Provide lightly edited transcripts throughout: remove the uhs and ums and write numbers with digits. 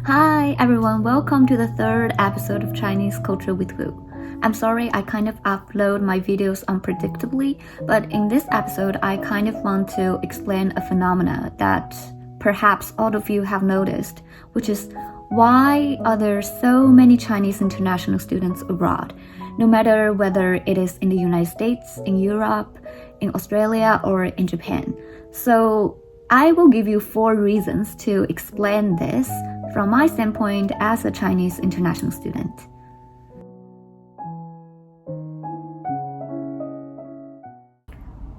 Hi everyone, welcome to the third episode of Chinese Culture with Wu. I'm sorry I kind of upload my videos unpredictably, but in this episode I kind of want to explain a phenomena that perhaps all of you have noticed, which is why are there so many Chinese international students abroad, no matter whether it is in the United States, in Europe, in Australia, or in Japan. So I will give you 4 reasons to explain this from my standpoint as a Chinese international student.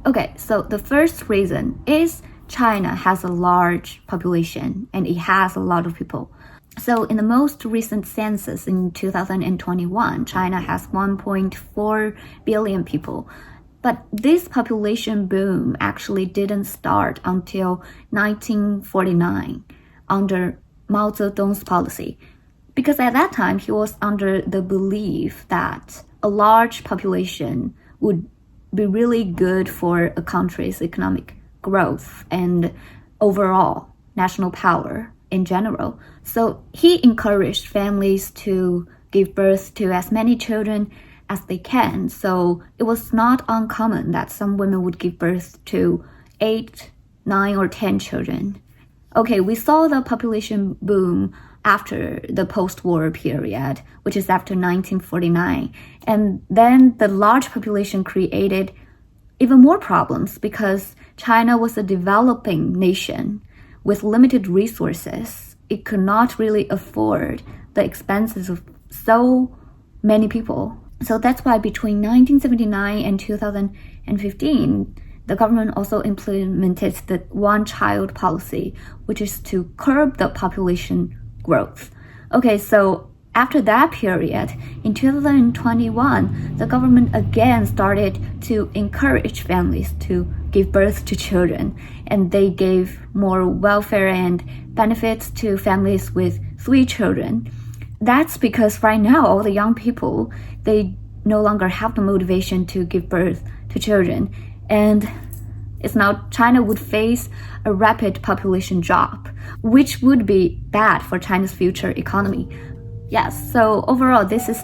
Okay, so the first reason is China has a large population and it has a lot of people. So in the most recent census in 2021, China has 1.4 billion people. But this population boom actually didn't start until 1949 under Mao Zedong's policy, because at that time he was under the belief that a large population would be really good for a country's economic growth and overall national power in general. So he encouraged families to give birth to as many children as they can. So it was not uncommon that some women would give birth to 8, 9, or 10 children. Okay, we saw the population boom after the post-war period, which is after 1949. And then the large population created even more problems because China was a developing nation with limited resources. It could not really afford the expenses of so many people. So that's why between 1979 and 2015, the government also implemented the one-child policy, which is to curb the population growth. Okay, so after that period, in 2021, the government again started to encourage families to give birth to children, and they gave more welfare and benefits to families with 3 children. That's because right now, all the young people, they no longer have the motivation to give birth to children. And it's now China would face a rapid population drop, which would be bad for China's future economy. Yes, so overall, this is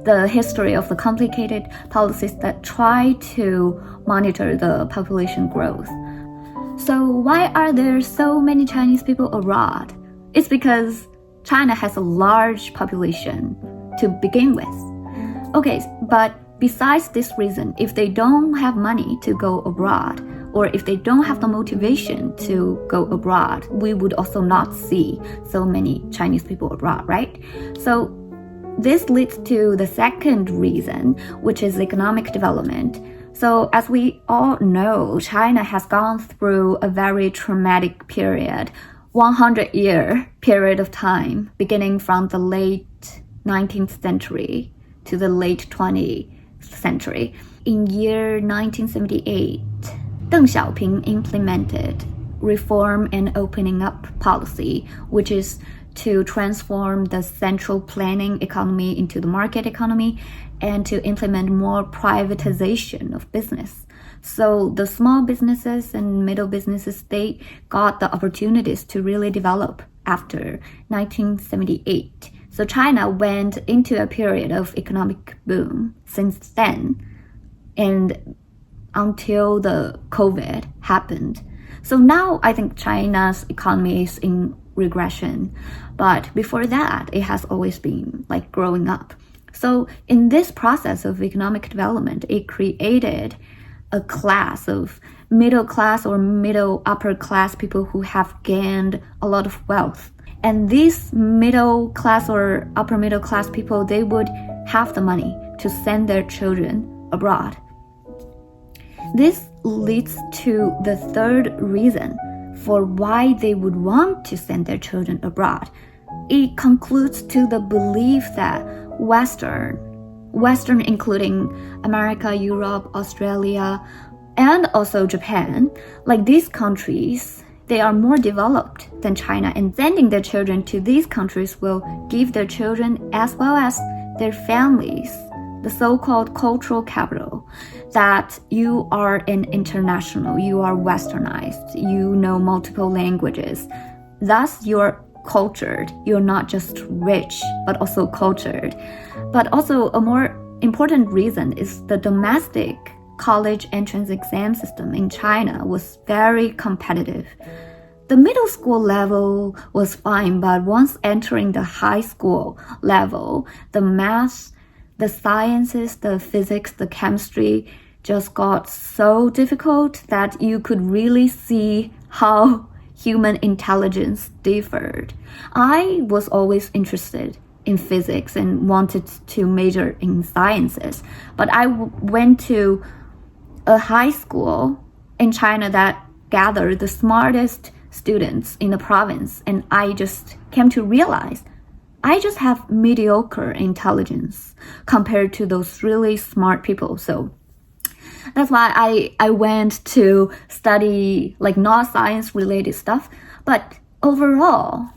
the history of the complicated policies that try to monitor the population growth. So why are there so many Chinese people abroad? It's because China has a large population to begin with. Okay, but besides this reason, if they don't have money to go abroad, or if they don't have the motivation to go abroad, we would also not see so many Chinese people abroad, right? So this leads to the second reason, which is economic development. So as we all know, China has gone through a very traumatic period, 100-year period of time, beginning from the late 19th century to the late 20th century. In year 1978, Deng Xiaoping implemented reform and opening up policy, which is to transform the central planning economy into the market economy and to implement more privatization of business. So the small businesses and middle businesses, they got the opportunities to really develop after 1978. So China went into a period of economic boom since then and until the COVID happened. So now I think China's economy is in regression, but before that, it has always been like growing up. So in this process of economic development, it created a class of middle class or middle upper class people who have gained a lot of wealth. And these middle class or upper middle class people, they would have the money to send their children abroad. This leads to the third reason for why they would want to send their children abroad. It concludes to the belief that Western including America, Europe, Australia, and also Japan, like these countries, they are more developed than China, and sending their children to these countries will give their children as well as their families the so-called cultural capital, that you are an international, you are westernized, you know multiple languages. Thus, your cultured. You're not just rich, but also cultured. But also a more important reason is the domestic college entrance exam system in China was very competitive. The middle school level was fine, but once entering the high school level, the math, the sciences, the physics, the chemistry just got so difficult that you could really see how human intelligence differed. I was always interested in physics and wanted to major in sciences, but I went to a high school in China that gathered the smartest students in the province, and I just came to realize I just have mediocre intelligence compared to those really smart people. So that's why I went to study like not science related stuff. But overall,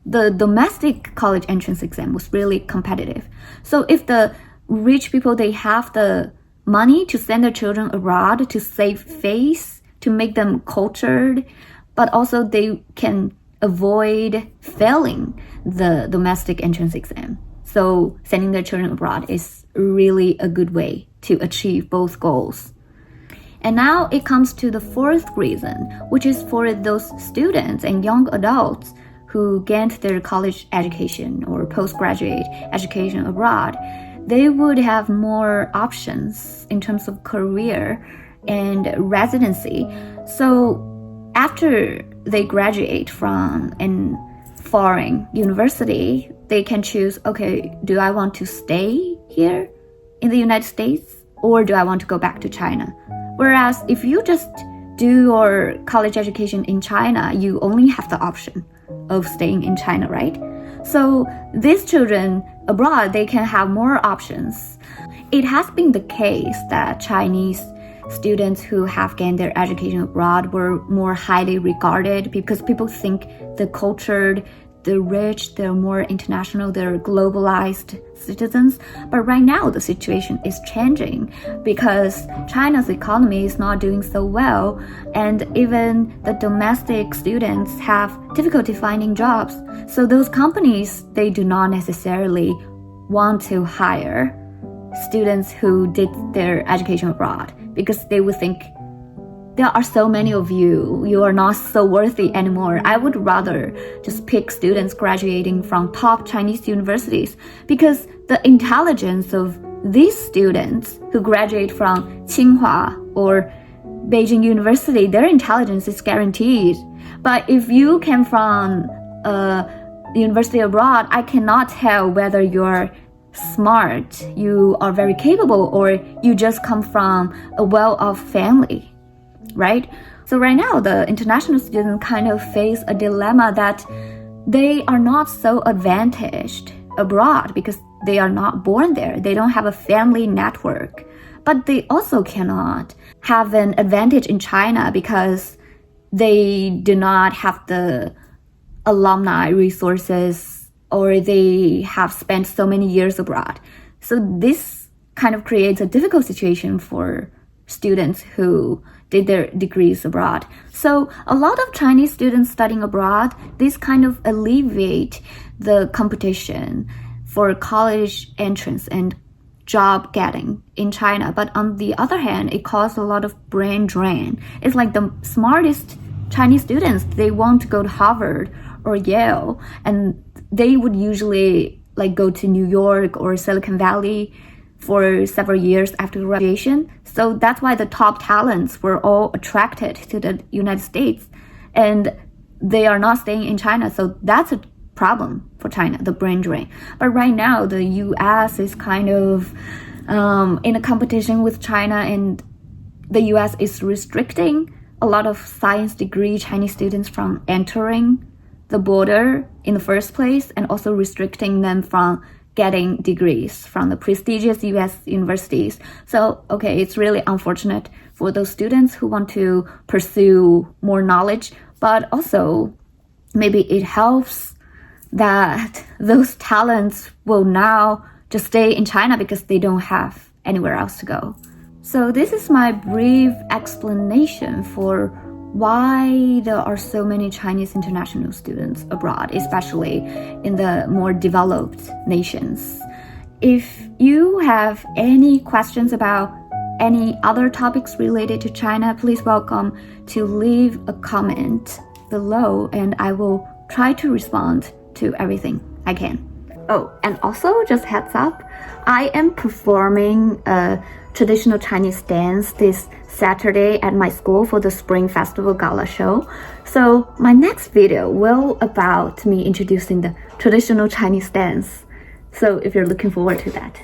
the domestic college entrance exam was really competitive. So if the rich people, they have the money to send their children abroad to save face, to make them cultured, but also they can avoid failing the domestic entrance exam. So sending their children abroad is really a good way to achieve both goals. And now it comes to the fourth reason, which is for those students and young adults who gained their college education or postgraduate education abroad. They would have more options in terms of career and residency. So after they graduate from an foreign university, they can choose, okay, do I want to stay here in the United States or do I want to go back to China? Whereas if you just do your college education in China, you only have the option of staying in China, right? So these children abroad, they can have more options. It has been the case that Chinese students who have gained their education abroad were more highly regarded because people think the cultured, the rich, they're more international, they're globalized citizens. But right now the situation is changing because China's economy is not doing so well, and even the domestic students have difficulty finding jobs. So those companies, they do not necessarily want to hire students who did their education abroad because they would think there are so many of you, you are not so worthy anymore. I would rather just pick students graduating from top Chinese universities because the intelligence of these students who graduate from Tsinghua or Beijing University, their intelligence is guaranteed. But if you came from a university abroad, I cannot tell whether you're smart, you are very capable, or you just come from a well-off family. Right? So right now, the international students kind of face a dilemma that they are not so advantaged abroad because they are not born there. They don't have a family network. But they also cannot have an advantage in China because they do not have the alumni resources or they have spent so many years abroad. So this kind of creates a difficult situation for students who did their degrees abroad. So a lot of Chinese students studying abroad, this kind of alleviate the competition for college entrance and job getting in China. But on the other hand, it caused a lot of brain drain. It's like the smartest Chinese students, they want to go to Harvard or Yale, and they would usually like go to New York or Silicon Valley for several years after graduation. So that's why the top talents were all attracted to the United States and they are not staying in China. So that's a problem for China, the brain drain. But right now, the US is kind of in a competition with China, and the US is restricting a lot of science degree Chinese students from entering the border in the first place, and also restricting them from getting degrees from the prestigious US universities. So, okay, it's really unfortunate for those students who want to pursue more knowledge, but also maybe it helps that those talents will now just stay in China because they don't have anywhere else to go. So this is my brief explanation for why there are so many Chinese international students abroad, especially in the more developed nations. If you have any questions about any other topics related to China, please welcome to leave a comment below and I will try to respond to everything I can. Oh, and also just heads up, I am performing a traditional Chinese dance this Saturday at my school for the Spring Festival Gala show. So my next video will about me introducing the traditional Chinese dance. So if you're looking forward to that.